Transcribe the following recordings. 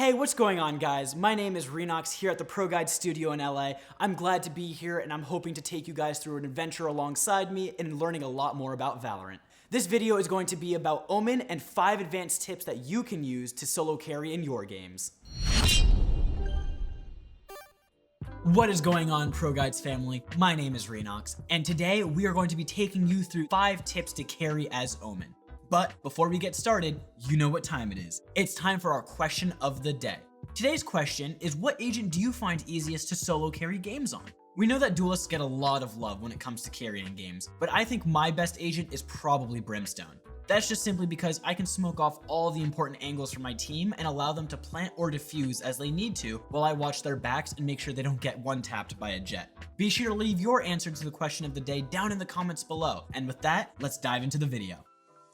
Hey, what's going on, guys? My name is Renox here at the ProGuides studio in LA. I'm glad to be here and I'm hoping to take you guys through an adventure alongside me and learning a lot more about Valorant. This video is going to be about Omen and 5 advanced tips that you can use to solo carry in your games. What is going on, ProGuides family? My name is Renox, and today we are going to be taking you through 5 tips to carry as Omen. But before we get started, you know what time it is. It's time for our question of the day. Today's question is, what agent do you find easiest to solo carry games on? We know that duelists get a lot of love when it comes to carrying games, but I think my best agent is probably Brimstone. That's just simply because I can smoke off all the important angles for my team and allow them to plant or defuse as they need to while I watch their backs and make sure they don't get one-tapped by a jet. Be sure to leave your answer to the question of the day down in the comments below. And with that, let's dive into the video.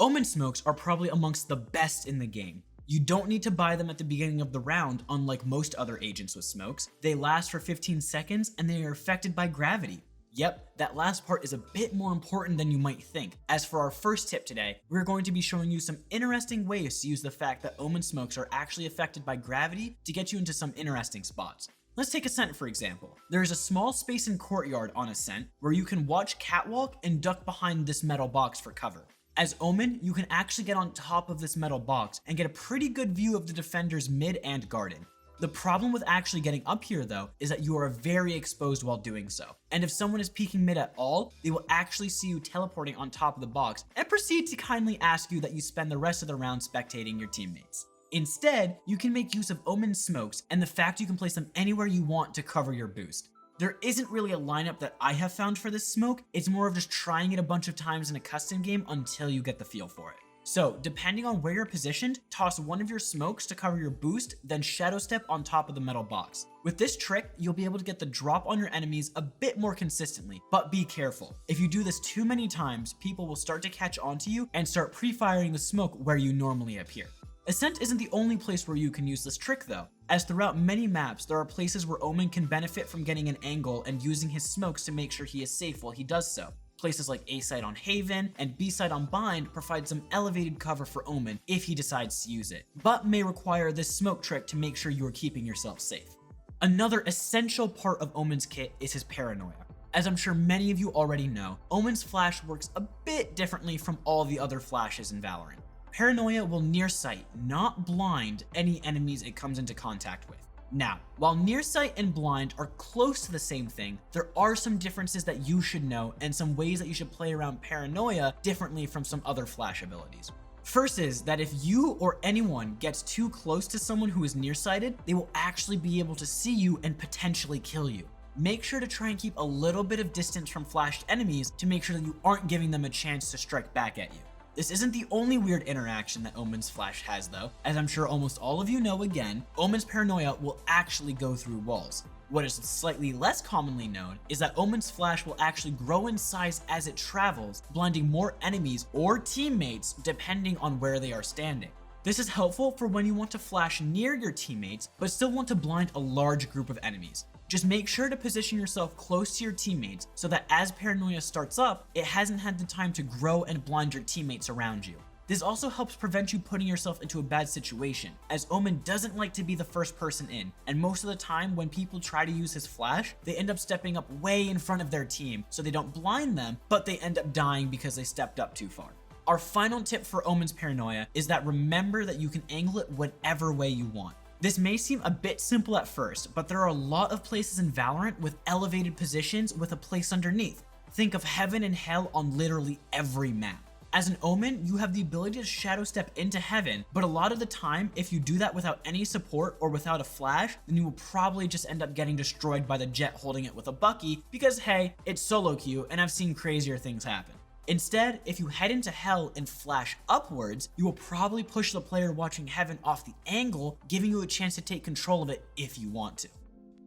Omen smokes are probably amongst the best in the game. You don't need to buy them at the beginning of the round, unlike most other agents with smokes. They last for 15 seconds and they are affected by gravity. Yep, that last part is a bit more important than you might think. As for our first tip today, we're going to be showing you some interesting ways to use the fact that Omen smokes are actually affected by gravity to get you into some interesting spots. Let's take Ascent for example. There is a small space in Courtyard on Ascent where you can watch Catwalk and duck behind this metal box for cover. As Omen, you can actually get on top of this metal box and get a pretty good view of the defenders mid and garden. The problem with actually getting up here though is that you are very exposed while doing so. And if someone is peeking mid at all, they will actually see you teleporting on top of the box and proceed to kindly ask you that you spend the rest of the round spectating your teammates. Instead, you can make use of Omen smokes and the fact you can place them anywhere you want to cover your boost. There isn't really a lineup that I have found for this smoke, it's more of just trying it a bunch of times in a custom game until you get the feel for it. So, depending on where you're positioned, toss one of your smokes to cover your boost, then shadow step on top of the metal box. With this trick, you'll be able to get the drop on your enemies a bit more consistently, but be careful. If you do this too many times, people will start to catch onto you and start pre-firing the smoke where you normally appear. Ascent isn't the only place where you can use this trick though, as throughout many maps there are places where Omen can benefit from getting an angle and using his smokes to make sure he is safe while he does so. Places like A side on Haven and B side on Bind provide some elevated cover for Omen if he decides to use it, but may require this smoke trick to make sure you are keeping yourself safe. Another essential part of Omen's kit is his Paranoia. As I'm sure many of you already know, Omen's flash works a bit differently from all the other flashes in Valorant. Paranoia will nearsight, not blind, any enemies it comes into contact with. Now, while nearsight and blind are close to the same thing, there are some differences that you should know and some ways that you should play around Paranoia differently from some other flash abilities. First is that if you or anyone gets too close to someone who is nearsighted, they will actually be able to see you and potentially kill you. Make sure to try and keep a little bit of distance from flashed enemies to make sure that you aren't giving them a chance to strike back at you. This isn't the only weird interaction that Omen's flash has though. As I'm sure almost all of you know again, Omen's Paranoia will actually go through walls. What is slightly less commonly known is that Omen's flash will actually grow in size as it travels, blinding more enemies or teammates depending on where they are standing. This is helpful for when you want to flash near your teammates but still want to blind a large group of enemies. Just make sure to position yourself close to your teammates so that as Paranoia starts up, it hasn't had the time to grow and blind your teammates around you. This also helps prevent you putting yourself into a bad situation, as Omen doesn't like to be the first person in, and most of the time when people try to use his flash, they end up stepping up way in front of their team so they don't blind them, but they end up dying because they stepped up too far. Our final tip for Omen's Paranoia is that remember that you can angle it whatever way you want. This may seem a bit simple at first, but there are a lot of places in Valorant with elevated positions with a place underneath. Think of heaven and hell on literally every map. As an Omen, you have the ability to shadow step into heaven, but a lot of the time, if you do that without any support or without a flash, then you will probably just end up getting destroyed by the jet holding it with a Bucky because hey, it's solo queue and I've seen crazier things happen. Instead, if you head into hell and flash upwards, you will probably push the player watching heaven off the angle, giving you a chance to take control of it if you want to.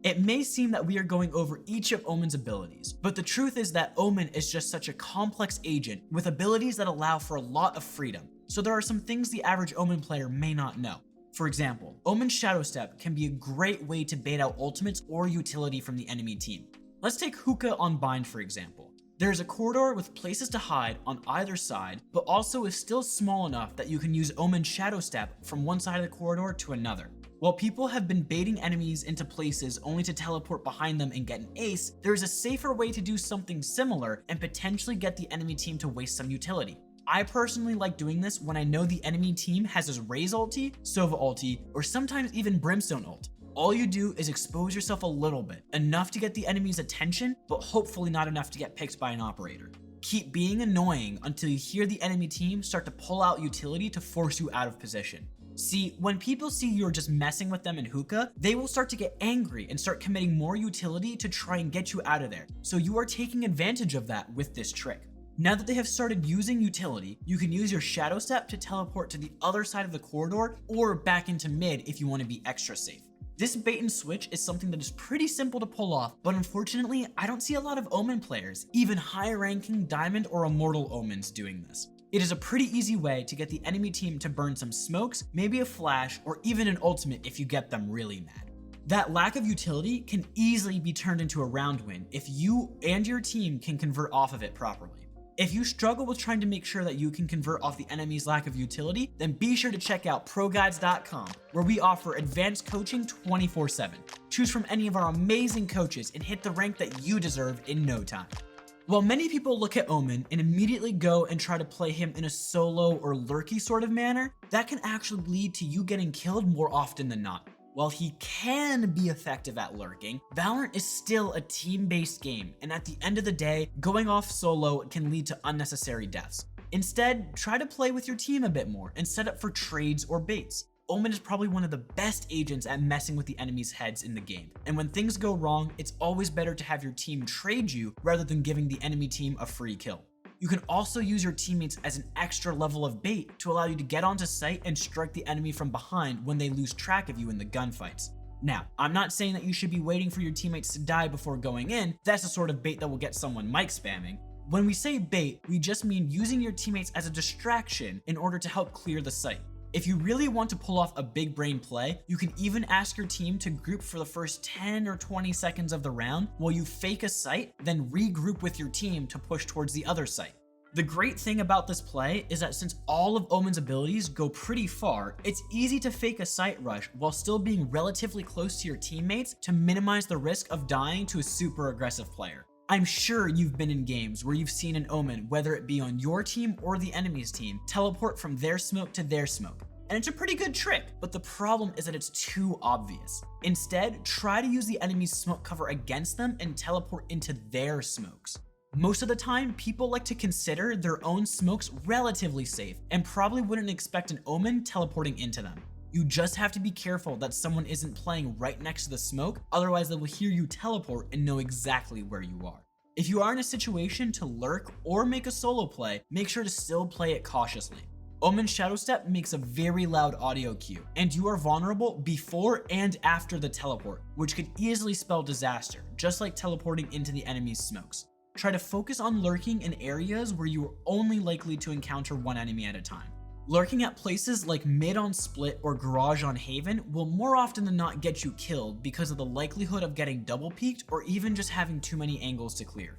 It may seem that we are going over each of Omen's abilities, but the truth is that Omen is just such a complex agent with abilities that allow for a lot of freedom, so there are some things the average Omen player may not know. For example, Omen's Shadow Step can be a great way to bait out ultimates or utility from the enemy team. Let's take Hookah on Bind for example. There's a corridor with places to hide on either side, but also is still small enough that you can use Omen's Shadow Step from one side of the corridor to another. While people have been baiting enemies into places only to teleport behind them and get an ace, there is a safer way to do something similar and potentially get the enemy team to waste some utility. I personally like doing this when I know the enemy team has his Raze ulti, Sova ulti, or sometimes even Brimstone ult. All you do is expose yourself a little bit, enough to get the enemy's attention, but hopefully not enough to get picked by an operator. Keep being annoying until you hear the enemy team start to pull out utility to force you out of position. See, when people see you're just messing with them in hookah, they will start to get angry and start committing more utility to try and get you out of there. So you are taking advantage of that with this trick. Now that they have started using utility, you can use your Shadow Step to teleport to the other side of the corridor or back into mid if you want to be extra safe. This bait and switch is something that is pretty simple to pull off, but unfortunately, I don't see a lot of Omen players, even high-ranking Diamond or Immortal Omens, doing this. It is a pretty easy way to get the enemy team to burn some smokes, maybe a flash, or even an ultimate if you get them really mad. That lack of utility can easily be turned into a round win if you and your team can convert off of it properly. If you struggle with trying to make sure that you can convert off the enemy's lack of utility, then be sure to check out ProGuides.com, where we offer advanced coaching 24/7. Choose from any of our amazing coaches and hit the rank that you deserve in no time. While many people look at Omen and immediately go and try to play him in a solo or lurky sort of manner, that can actually lead to you getting killed more often than not. While he can be effective at lurking, Valorant is still a team-based game, and at the end of the day, going off solo can lead to unnecessary deaths. Instead, try to play with your team a bit more and set up for trades or baits. Omen is probably one of the best agents at messing with the enemy's heads in the game, and when things go wrong, it's always better to have your team trade you rather than giving the enemy team a free kill. You can also use your teammates as an extra level of bait to allow you to get onto site and strike the enemy from behind when they lose track of you in the gunfights. Now, I'm not saying that you should be waiting for your teammates to die before going in. That's the sort of bait that will get someone mic spamming. When we say bait, we just mean using your teammates as a distraction in order to help clear the site. If you really want to pull off a big brain play, you can even ask your team to group for the first 10 or 20 seconds of the round while you fake a site, then regroup with your team to push towards the other site. The great thing about this play is that since all of Omen's abilities go pretty far, it's easy to fake a site rush while still being relatively close to your teammates to minimize the risk of dying to a super aggressive player. I'm sure you've been in games where you've seen an Omen, whether it be on your team or the enemy's team, teleport from their smoke to their smoke. And it's a pretty good trick, but the problem is that it's too obvious. Instead, try to use the enemy's smoke cover against them and teleport into their smokes. Most of the time, people like to consider their own smokes relatively safe and probably wouldn't expect an Omen teleporting into them. You just have to be careful that someone isn't playing right next to the smoke, otherwise they will hear you teleport and know exactly where you are. If you are in a situation to lurk or make a solo play, make sure to still play it cautiously. Omen's Shadow Step makes a very loud audio cue, and you are vulnerable before and after the teleport, which could easily spell disaster, just like teleporting into the enemy's smokes. Try to focus on lurking in areas where you are only likely to encounter one enemy at a time. Lurking at places like mid on split or garage on haven will more often than not get you killed because of the likelihood of getting double peeked or even just having too many angles to clear.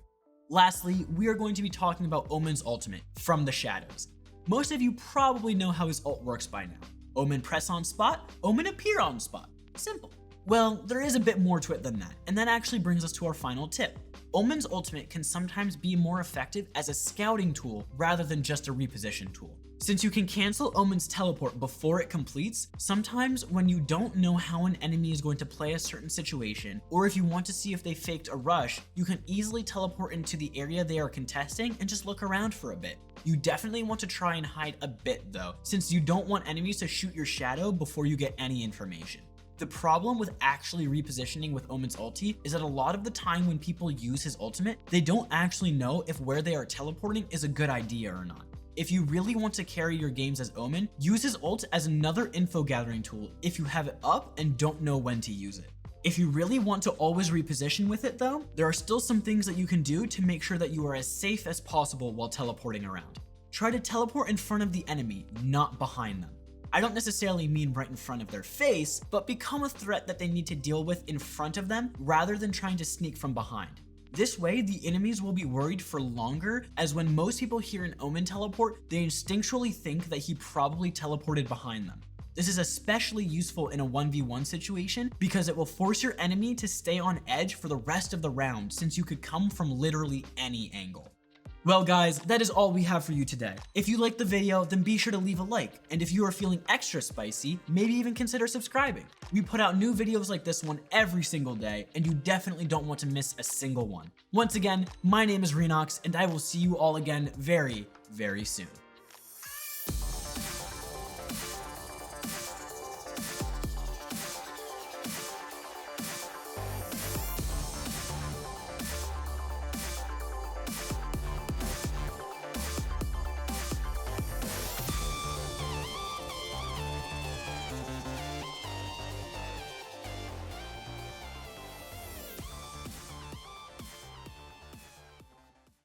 Lastly, we are going to be talking about Omen's ultimate, From the Shadows. Most of you probably know how his ult works by now. Omen press on spot, Omen appear on spot. Simple. Well, there is a bit more to it than that, and that actually brings us to our final tip. Omen's ultimate can sometimes be more effective as a scouting tool rather than just a reposition tool. Since you can cancel Omen's teleport before it completes, sometimes when you don't know how an enemy is going to play a certain situation, or if you want to see if they faked a rush, you can easily teleport into the area they are contesting and just look around for a bit. You definitely want to try and hide a bit though, since you don't want enemies to shoot your shadow before you get any information. The problem with actually repositioning with Omen's ulti is that a lot of the time when people use his ultimate, they don't actually know if where they are teleporting is a good idea or not. If you really want to carry your games as Omen, use his ult as another info gathering tool if you have it up and don't know when to use it. If you really want to always reposition with it though, there are still some things that you can do to make sure that you are as safe as possible while teleporting around. Try to teleport in front of the enemy, not behind them. I don't necessarily mean right in front of their face, but become a threat that they need to deal with in front of them rather than trying to sneak from behind. This way, the enemies will be worried for longer, as when most people hear an Omen teleport, they instinctually think that he probably teleported behind them. This is especially useful in a 1v1 situation because it will force your enemy to stay on edge for the rest of the round, since you could come from literally any angle. Well guys, that is all we have for you today. If you liked the video, then be sure to leave a like, and if you are feeling extra spicy, maybe even consider subscribing. We put out new videos like this one every single day, and you definitely don't want to miss a single one. Once again, my name is Renox, and I will see you all again very, very soon.